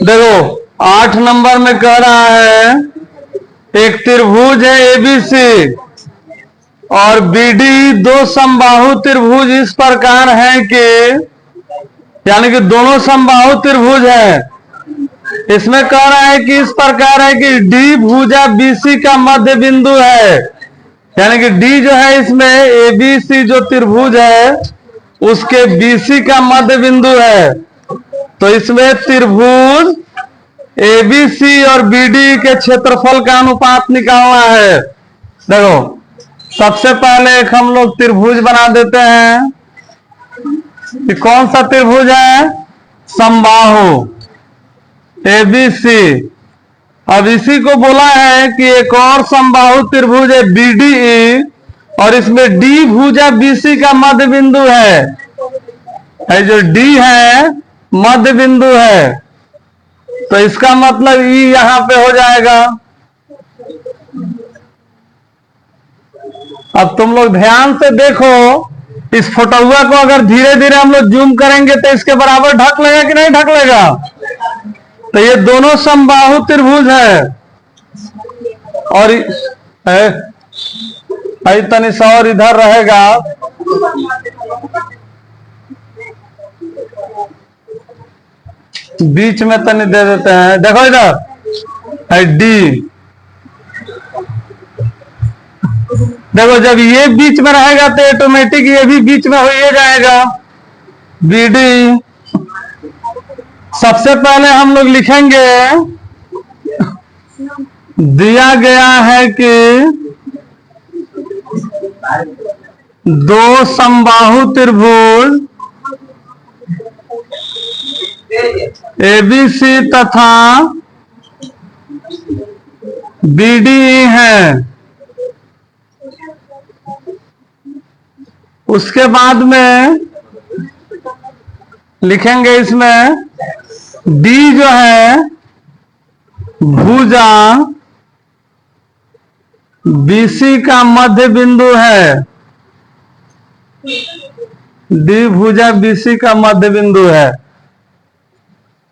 देखो 8 नंबर में कह रहा है एक त्रिभुज है एबीसी और बीडी दो समबाहु त्रिभुज इस प्रकार है कि यानी कि दोनों समबाहु त्रिभुज है। इसमें कह रहा है कि इस प्रकार है कि डी भुजा बीसी का मध्य बिंदु है, यानी कि डी जो है इसमें एबीसी जो त्रिभुज है उसके बीसी का मध्य बिंदु है। तो इसमें त्रिभुज एबीसी और बीडी के क्षेत्रफल का अनुपात निकालना है। देखो सबसे पहले एक हम लोग त्रिभुज बना देते हैं कि कौन सा त्रिभुज है, समबाहु एबीसी। अब इसी को बोला है कि एक और समबाहु त्रिभुज है बीडीई और इसमें डी भुजा बीसी का मध्य बिंदु है। जो डी है मध्य बिंदु है, तो इसका मतलब ई यहां पे हो जाएगा। अब तुम लोग ध्यान से देखो, इस फोटोआ को अगर धीरे धीरे हम लोग जूम करेंगे तो इसके बराबर ढक लेगा कि नहीं ढक लेगा। तो ये दोनों समबाहु त्रिभुज है और तनी सा और इधर रहेगा। बीच में तनी दे देते हैं, देखो इधर डी। देखो जब ये बीच में रहेगा तो ऑटोमेटिक ये भी बीच में हो ही जाएगा बीडी। सबसे पहले हम लोग लिखेंगे, दिया गया है कि दो समबाहु त्रिभुज एबीसी तथा बीडीई है। उसके बाद में लिखेंगे इसमें डी जो है भुजा बीसी का मध्य बिंदु है। डी भुजा बीसी का मध्य बिंदु है।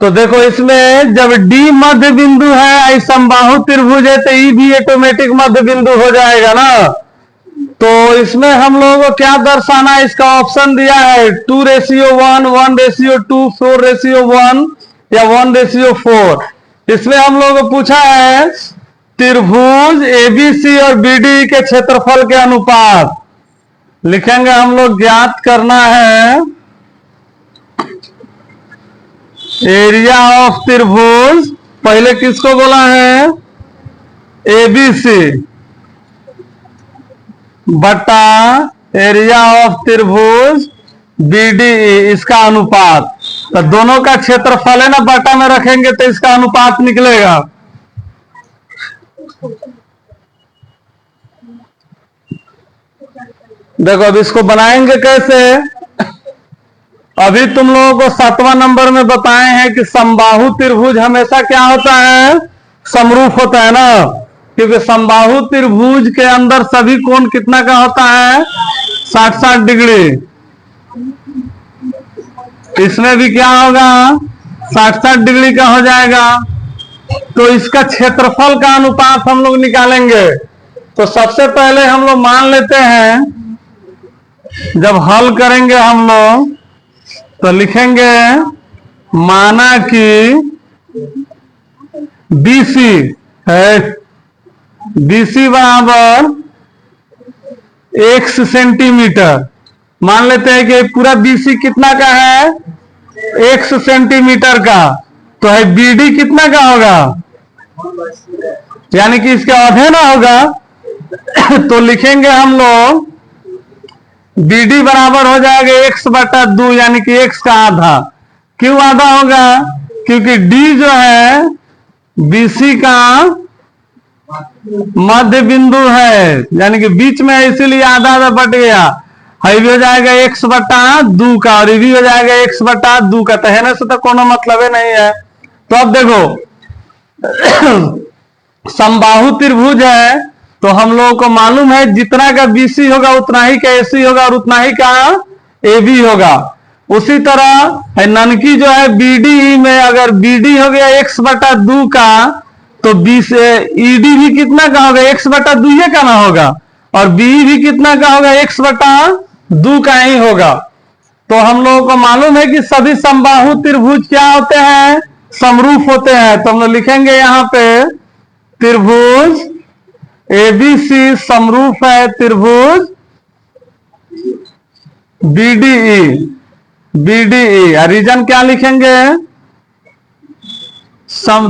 तो देखो इसमें जब डी मध्य बिंदु है, समबाहु त्रिभुज है, तो ई भी ऑटोमेटिक मध्य बिंदु हो जाएगा ना। तो इसमें हम लोगों को क्या दर्शाना है, इसका ऑप्शन दिया है 2:1, 1:2, 4:1 या 1:4। इसमें हम लोगों को पूछा है त्रिभुज एबीसी और बीडी के क्षेत्रफल के अनुपात। लिखेंगे हम लोग ज्ञात करना है एरिया ऑफ त्रिभुज। पहले किसको बोला है, एबीसी बटा एरिया ऑफ त्रिभुज बीडीई, इसका अनुपात। तो दोनों का क्षेत्रफल है ना, बटा में रखेंगे तो इसका अनुपात निकलेगा। देखो अब इसको बनाएंगे कैसे। अभी तुम लोगों को 7वां नंबर में बताए हैं कि समबाहु त्रिभुज हमेशा क्या होता है, समरूप होता है ना, क्योंकि समबाहु त्रिभुज के अंदर सभी कोण कितना का होता है, 60-60 डिग्री। इसमें भी क्या होगा, 60-60 डिग्री का हो जाएगा। तो इसका क्षेत्रफल का अनुपात हम लोग निकालेंगे। तो सबसे पहले हम लोग मान लेते हैं, जब हल करेंगे हम लोग तो लिखेंगे माना कि बीसी है, बीसी बराबर x सेंटीमीटर। मान लेते हैं कि पूरा बीसी कितना का है, x सेंटीमीटर का। तो है बीडी कितना का होगा, यानी कि इसके आधे ना होगा। तो लिखेंगे हम लोग बीडी बराबर हो जाएगा x/2, यानी कि x का आधा। क्यों आधा होगा, क्योंकि डी जो है बीसी का मध्य बिंदु है, यानी कि बीच में है, इसीलिए आधा आधा बट गया। है भी हो जाएगा x/2 का और ये भी हो जाएगा x/2 का। तो है से तो कोनो मतलब ही नहीं है। तो अब देखो समबाहु त्रिभुज है, तो हम लोगों को मालूम है जितना का बीसी होगा उतना ही का एसी होगा और उतना ही का एबी होगा। उसी तरह ननकी जो है बीडी में, अगर बीडी हो गया x बटा 2 का, तो बी से ईडी भी कितना का होगा, x बटा 2 का ना होगा, और बी भी कितना का होगा, x बटा 2 का ही होगा। तो हम लोगों को मालूम है कि सभी समबाहु त्रिभुज क्या होते हैं, समरूप होते हैं। तो हम लोग लिखेंगे यहां पे त्रिभुज एबीसी समरूप है त्रिभुज बीडीई। बीडीई रीजन क्या लिखेंगे,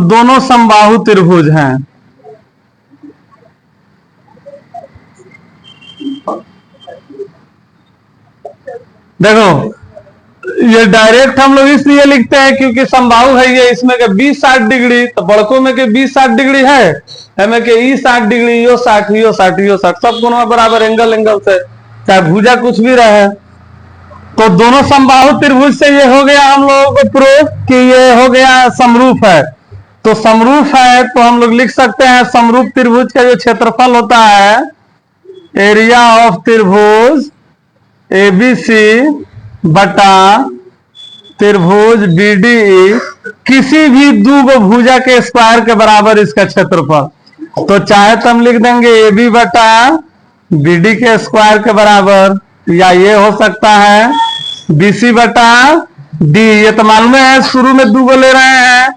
दोनों समबाहु त्रिभुज हैं। देखो ये डायरेक्ट हम लोग इसलिए लिखते हैं क्योंकि समबाहु है ये, इसमें के 20 60 डिग्री, तो बड़कों में के 20 60 डिग्री है, हमें के ई 60 डिग्री, यो 60, यो 60, यो 60, सब दोनों बराबर एंगल से, चाहे भुजा कुछ भी रहे। तो दोनों समबाहु त्रिभुज से ये हो गया हम लोगों को प्रूफ कि ये हो गया समरूप है। तो समरूप है तो हम लोग लिख सकते हैं समरूप त्रिभुज का जो क्षेत्रफल होता है, एरिया ऑफ त्रिभुज एबीसी बटा त्रिभुज बीडीई, किसी भी दो भुजा के स्क्वायर के बराबर इसका क्षेत्रफल। तो चाहे तो हम लिख देंगे ए बी बटा बीडी के स्क्वायर के बराबर, या ये हो सकता है बीसी बटा डी, ये तो मालूम है शुरू में 2 ले रहे हैं,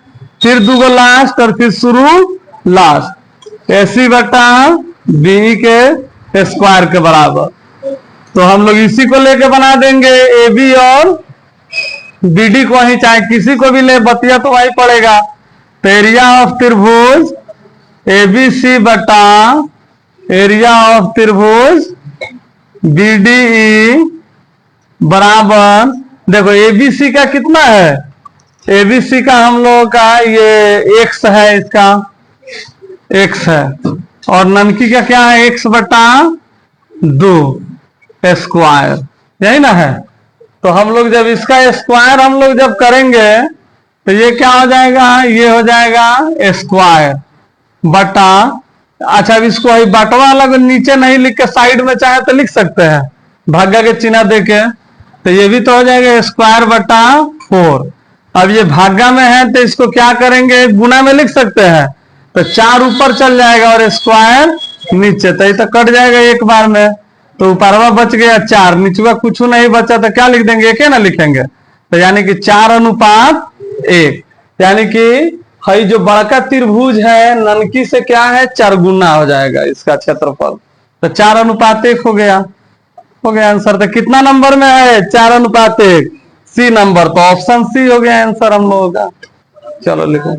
फिर 2 लास्ट, और फिर शुरू लास्ट, एसी बटा बी के स्क्वायर के बराबर। तो हम लोग इसी को लेके बना देंगे ए बी और बीडी को ही, चाहे किसी को भी ले, बतिया तो वही पड़ेगा। तो एरिया ऑफ त्रिभुज एबीसी बटा एरिया ऑफ त्रिभुज बीडीई बराबर, देखो एबीसी का कितना है, एबीसी का हम लोगों का ये x है, इसका x है, और ननकी का क्या है, x बटा 2 स्क्वायर, यही ना है। तो हम लोग जब इसका स्क्वायर हम लोग जब करेंगे तो ये क्या हो जाएगा, ये हो जाएगा स्क्वायर बटा, अच्छा अब इसको बटवा अलग नीचे नहीं लिख के साइड में चाहे तो लिख सकते हैं भागा के चिन्ह देके, तो ये भी तो हो जाएगा स्क्वायर बटा 4। अब ये भागा में है तो इसको क्या करेंगे, गुना में लिख सकते हैं, तो 4 ऊपर चल जाएगा और स्क्वायर नीचे, तो ये तो कट जाएगा एक बार में, तो ऊपरवा बच गया 4, नीचवा कुछ नहीं बचा, तो क्या लिख देंगे, एक ना लिखेंगे, तो यानी कि 4:1, यानी कि हई जो बड़का त्रिभुज है ननकी से क्या है 4 गुना हो जाएगा इसका क्षेत्रफल, तो 4:1 हो गया, हो गया आंसर। तो कितना नंबर में है, 4:1, सी नंबर, तो ऑप्शन सी हो गया आंसर हम लोगों का। चलो लिखो।